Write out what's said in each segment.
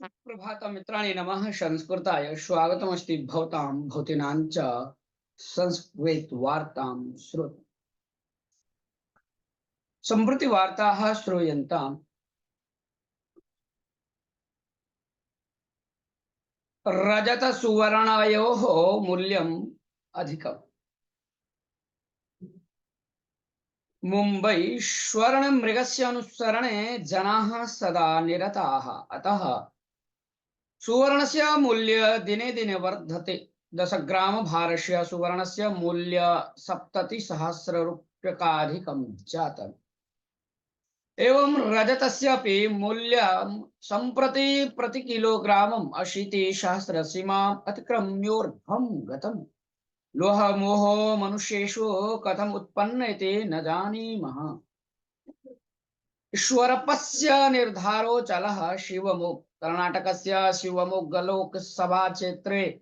प्रभात मित्राणि नमः संस्कृताय स्वागतमस्ति भवतां भवतीनां च संस्कृत वार्तां श्रोतुम्। सम्प्रति वार्ताः श्रूयन्ताम् रजत सुवर्णयोः मूल्यम् अधिकम्। मुम्बै स्वर्ण मृगस्य अनुसरणे जनाः सदा निरताः, अतः सुवर्णस्य मूल्य दिने दिने वर्धते। 10 ग्राम भारस्य सुवर्णस्य मूल्य 70,000 रूप्यकाधिकं जातम्। एवं रजतस्यापि मूल्यं सम्प्रति प्रति किलोग्रामम् 80,000 सीमाम् अतिक्रम्योर्ध्वं गतम्। लोहमोहो मनुष्येषु कथम् उत्पन्न इति न जानीमः। ईश्वरप्पस्य निर्धारो चलः शिवमोग्ग। कर्णाटकस्य शिवमोग्गलोकसभाक्षेत्रे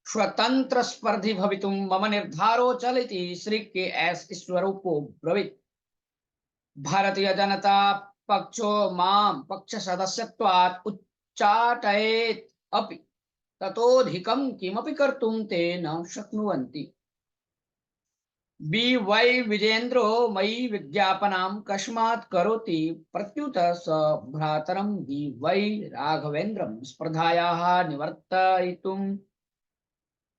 स्वतंत्र स्पर्धी भवितुं मम निर्धारो चलिति श्री के.एस. ईश्वरोपो ब्रवीत्। भारतीय जनता पक्षो मां पक्ष सदस्यत्वात् उच्चाटयेत् अपि ततोधिकं किमपि कर्तुं ते न शक्नुवन्ति। बी.वै. विजेन्द्रो मयि विज्ञापनां कस्मात् करोति प्रत्युत स भ्रातरं बी.वै. राघवेन्द्रं स्पर्धायाः निवर्तयितुम्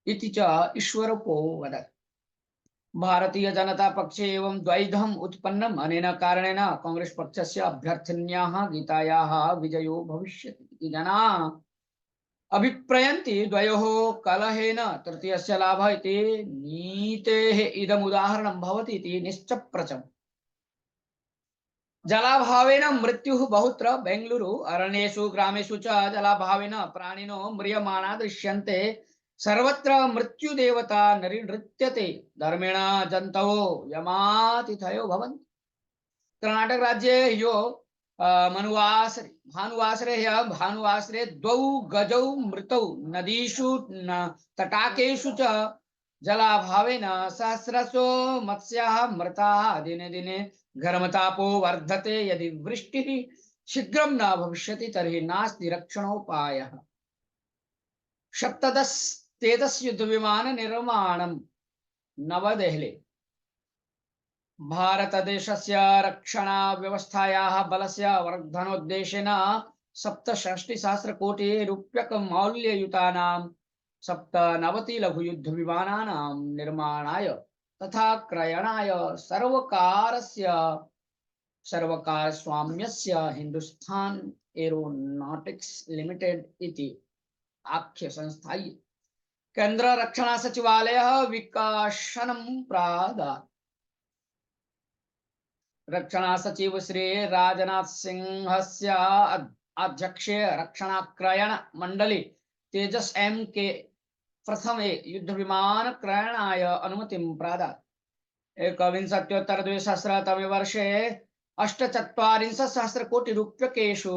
इति च ईश्वरोपो वदत्। भारतीय जनता पक्षे एवं द्वैधम् उत्पन्नम्। अनेन कारणेन कांग्रेस पक्षस्य अभ्यर्थिन्याः गीतायाः विजयो भविष्यति इति जनाः अभिप्रयन्ति। द्वयोः कलहेन तृतीयस्य लाभः इति नीतेः इदम् उदाहरणं भवति इति निश्चप्रचम्। जलाभावेन मृत्युः बहुत्र। बेंगलुरु अरण्येषु ग्रामेषु च जलाभावेन प्राणिनो म्रियमाणा दृश्यन्ते। सर्वत्र मृत्युदेवता नृत्यते। धर्मेण जन्तवो यमातिथयो भवन्ति। कर्नाटक राज्ये ह्यो भानुवासरे भानुवासरे द्वौ गजौ मृतौ नदीषु तटाकेषु च जलाभावेन सहस्रशो मत्स्याः मृताः। दिने दिने घर्मतापो वर्धते। यदि वृष्टिः शीघ्रं न भविष्यति तर्हि नास्ति रक्षणोपायः। 17 तेजस् युद्धविमान निर्माणं। नवदेहली भारतदेशस्य रक्षणा व्यवस्थायाः बलस्य वर्धनोद्देशेन 67,000 कोटि रूप्यकं मौल्ययुतानां 97 लघुयुद्धविमानानां निर्माणाय तथा क्रयणाय सर्वकारस्वाम्यस्य हिंदुस्तान एरोनॉटिक्स लिमिटेड इति आख्य संस्थायै केंद्र रक्षणा सचिवालयः विकासनं प्रादात्। रक्षणा सचिव श्री राजनाथ सिंहस्य अध्यक्षे रक्षणा क्रयण मंडली तेजस एम के प्रथमे युद्ध विमान क्रयणाय अनुमतिं प्रादात्। 19विंशत्योत्तर-2000 वर्षे 48,000 कोटि रूप्यकेषु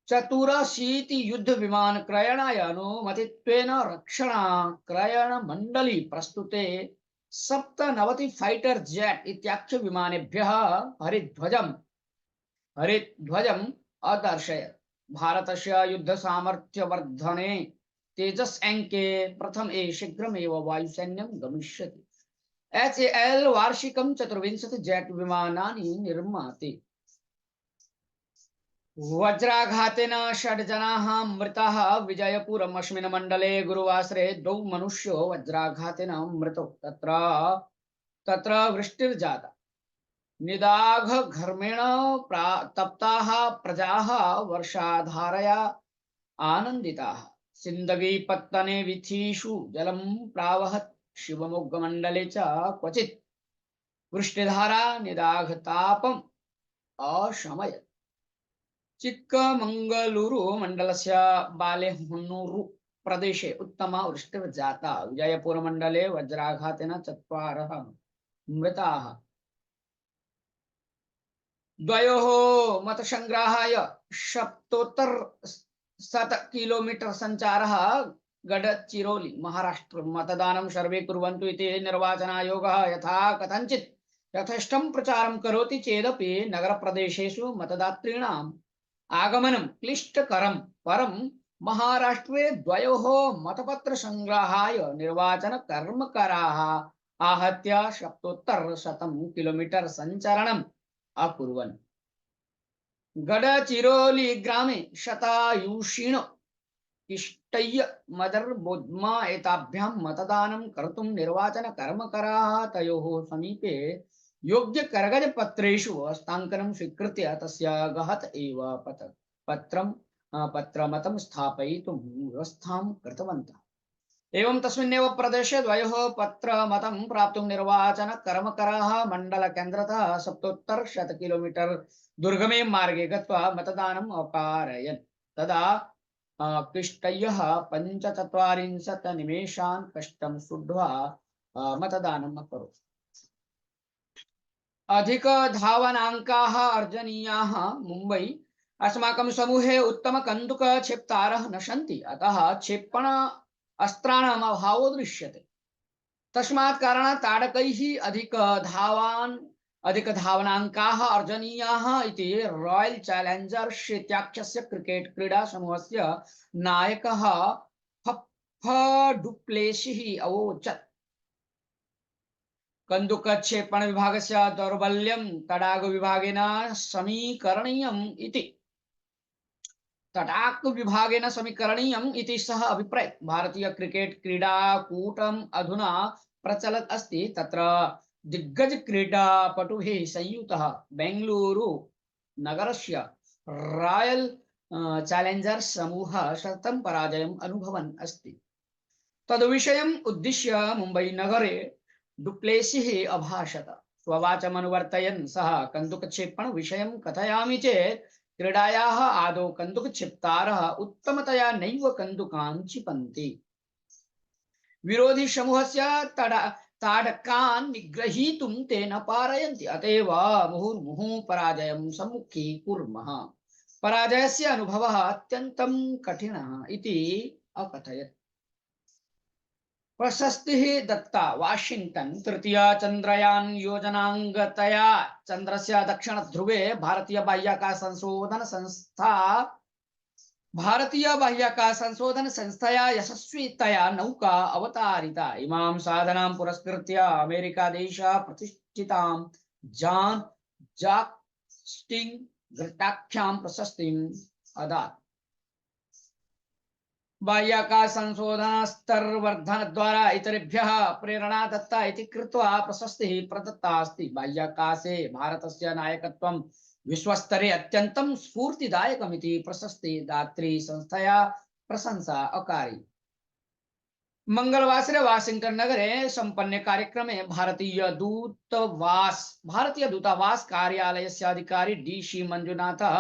84 युद्ध विमान क्रयणाय अनुमतित्वेन रक्षणा क्रयण मंडली प्रस्तुते 97 फाइटर जेट इत्याख्य विमानेभ्यः हरिध्वजम् अदर्शयत्। भारतस्य युद्ध सामर्थ्य वर्धने तेजस एंके प्रथमे शीघ्रमेव वायुसैन्यं गमिष्यति। HAL वार्षिकं 24 जेट विमानानि निर्माति। वज्राघातेन 6 जनाः मृताः। विजयपुरम् अस्मिन् मण्डले गुरुवासरे 2 मनुष्यो वज्राघातेन मृतौ। तत्र वृष्टिर्जाता। निदाघ घर्मेण तप्ताः प्रजाः वर्षाधारया आनन्दिताः। सिन्दगी पत्तने वीथीषु जलं प्रावहत्। शिवमोग्गमण्डले च क्वचित् वृष्टिधारा निदाघतापम् अशमयत्। चिक्कमंगलुरु मंडलस्य बालेहोन्नूरु प्रदेशे उत्तमा वृष्टिर्जाता। विजयपुर मंडले वज्राघातेन 4 मृताः। द्वयोः मतसंग्रहाय 70 किलोमीटर संचारः। गडचिरोली महाराष्ट्र मतदानं सर्वे कुर्वन्तु इति निर्वाचन आयोगः यथा कथञ्चित् यथेष्टं प्रचारं करोति चेदपि नगरप्रदेशेषु मतदातॄणां आगमनं क्लिष्टकरं परं महाराष्ट्रे द्वयोः मतपत्रसङ्ग्रहाय निर्वाचनकर्मकराः आहत्य 70 किलोमीटर सञ्चरणम् अकुर्वन्। गडचिरोली ग्रामे शतायुषिणो इष्टय्य मदर्बोद्मा एताभ्यां मतदानं कर्तुं निर्वाचनकर्मकराः तयोः समीपे योग्यकरगजपत्रेषु हस्ताङ्कनं स्वीकृत्य तस्य गहत एव पत्रमतं स्थापयितुं व्यवस्थां कृतवन्तः। एवं तस्मिन्नेव प्रदेशे द्वयोः पत्रमतं प्राप्तुं निर्वाचनकर्मकराः मण्डलकेन्द्रतः 70 किलोमीटर दुर्गमे मार्गे गत्वा मतदानम् अपारयन्। तदा क्लिष्टय्यः 45 निमेषान् कष्टं सुड्वा मतदानम् अकरोत्। अधिकधावनाङ्काः अर्जनीयाः। मुम्बै अस्माकं समूहे उत्तमकन्दुकक्षेप्तारः न सन्ति, अतः क्षेपण अस्त्राणाम् अभावो दृश्यते। तस्मात् कारणात् ताडकैः अधिकधावनाङ्काः अर्जनीयाः इति रॉयल चैलेंजर्स् इत्याख्यस्य क्रिकेट क्रीडा समूहस्य नायकः फफ डुप्लेसिः अवोचत्। कन्दुकक्षेपण विभागस्य दौर्बल्यं तडाग विभागेन समीकरणीयम् इति सः अभिप्रयत्। भारतीय क्रिकेट क्रीडाकूटम् अधुना प्रचलत् अस्ति। तत्र दिग्गज क्रीडापटुभिः संयुतः बेंगलुरु नगरस्य रॉयल चैलेंजर्स् समूहः 100 पराजयम् अनुभवन् अस्ति। तद्विषयम् उद्दिश्य मुम्बै नगरे डुप्लेसिः अभाषत। स्ववाचमनुवर्तयन् सः कन्दुकक्षेपण विषयं कथयामि चेत् क्रीडायाः आदौ कन्दुकक्षेप्तारः उत्तमतया नैव कन्दुकान् क्षिपन्ति। विरोधी समूहस्य ताडकान् निग्रहीतुं ते न पारयन्ति। अतएव मुहुर्मुहुः पराजयं सम्मुखीकुर्मः। पराजयस्य अनुभवः अत्यन्तं कठिनः इति अकथयत्। प्रशस्तिः दत्ता। वाशिंगटन तृतीय चंद्रयान योजनांगतया चंद्रस्य दक्षिण ध्रुवे भारतीय बाह्याकाश संशोधन संस्थया यशस्वीतया नौका अवतारिता। इमां साधनां पुरस्कृत्य अमेरिका देशः प्रतिष्ठितां जॉन जास्टिन ग्रटाख्यां प्रशस्तिम् अदात्। बाह्याकाश संशोधन स्तर वर्धन द्वारा इतरेभ्यः प्रेरणा दत्ता इति कृत्वा प्रशस्तिः प्रदत्ता अस्ति। बाह्याकाशे भारतस्य नायकत्वं विश्वस्तरे अत्यन्तं स्फूर्तिदायकमिति प्रशस्तिदात्री संस्थया प्रशंसा अकारी। मंगलवासरे वाशिंगटन नगरे संपन्ने कार्यक्रमे भारतीय दूतावास कार्यालयस्य अधिकारी डी.सी. मंजुनाथः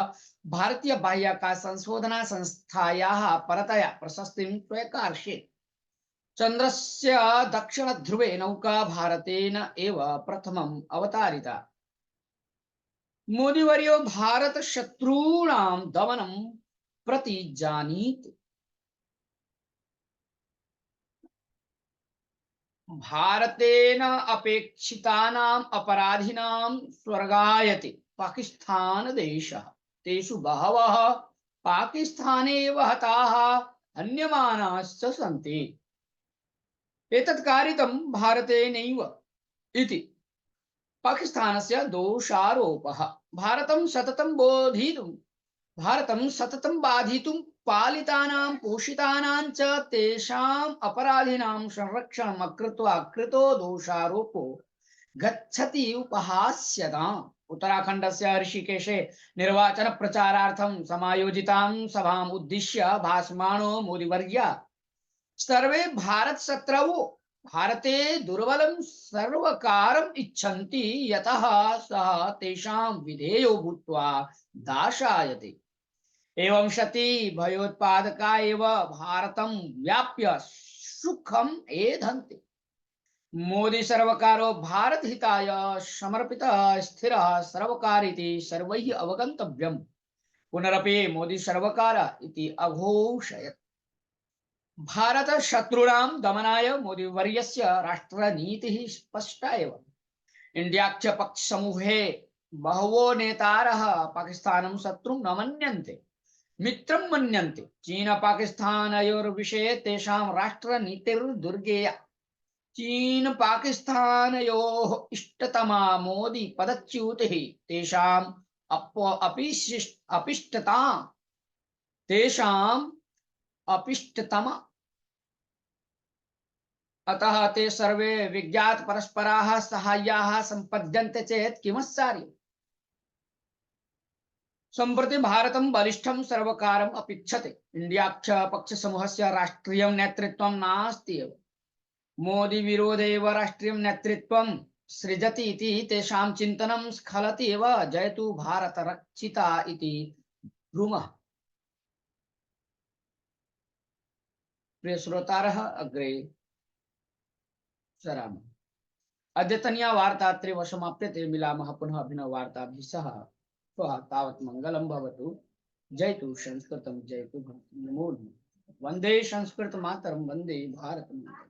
भारतीय बाह्याकाश संशोधन संस्थायाः परतया प्रशस्तिं स्वीकर्षेत्। चन्द्रस्य दक्षिण ध्रुवे नौका भारतेन एव प्रथमम् अवतारिता। मोदीवर्यो भारत शत्रूणां दमनं प्रति जानीति। भारतेन अपेक्षितानाम् अपराधिनां स्वर्गायते पाकिस्तान देशः। तेषु बहवः पाकिस्ताने एव हताः हन्यमानाश्च सन्ति। एतत् कारितं भारतेनैव इति पाकिस्तानस्य दोषारोपः। भारतं सततं बाधितुं पालितानां पोषितानां च तेषाम् अपराधिनां संरक्षणम् अकृत्वा कृतो दोषारोपो गच्छति उपहास्यताम्। उत्तराखण्डस्य ऋषिकेशे निर्वाचन प्रचारार्थं समायोजितां सभाम् उद्दिश्य भाषमाणो मोदीवर्यः सर्वे भारत शत्रवो भारते दुर्बलं सर्वकारम् इच्छन्ति, यतः सः तेषां विधेयो भूत्वा दाशायते। एवं सति भयोत्पादका एव भारतं व्याप्य सुखम् एधन्ते। मोदी सर्वकारो भारत हिताय समर्पितः स्थिरः सर्वकारिति सर्वैः अवगन्तव्यम्। पुनरपि मोदी सर्वकार इति अघोषयत्। भारत शत्रूणां दमनाय मोदी वर्यस्य राष्ट्रनीतिः स्पष्टा एव। इंडियाख्य पक्ष समूहे बहवो नेतारः पाकिस्तानं शत्रुं न मन्यन्ते मित्रं मन्यन्ते। चीन पाकिस्तानयोर्विषये तेषां राष्ट्रनीतिर्दुर्गेया। चीन पाकिस्तानयोः इष्टतमा मोदी पदच्युतिः तेषाम् अपिष्टता तेषाम् अपिष्टतमा। अतः ते सर्वे विज्ञात परस्पराः साहाय्याः सम्पद्यन्ते चेत् किमस्सार्यम्। सम्प्रति भारतं बलिष्ठं सर्वकारम् अपेक्षते। इण्डियाख्य पक्षसमूहस्य राष्ट्रियं नेतृत्वं नास्ति एव। मोदी विरोधे एव राष्ट्रियं नेतृत्वं सृजति इति तेषां चिन्तनं स्खलति एव। जयतु भारत रक्षिता इति ब्रूमः। प्रिय श्रोतारः, अग्रे सरामः। अद्यतनीया वार्ता अत्रैव समाप्यते। मिलामः पुनः अभिनववार्ताभिः सह। श्वः तावत् मङ्गलं भवतु। जयतु संस्कृतं, जयतु भारतं। नमो नमः। वन्दे संस्कृतमातरं, वन्दे भारतं।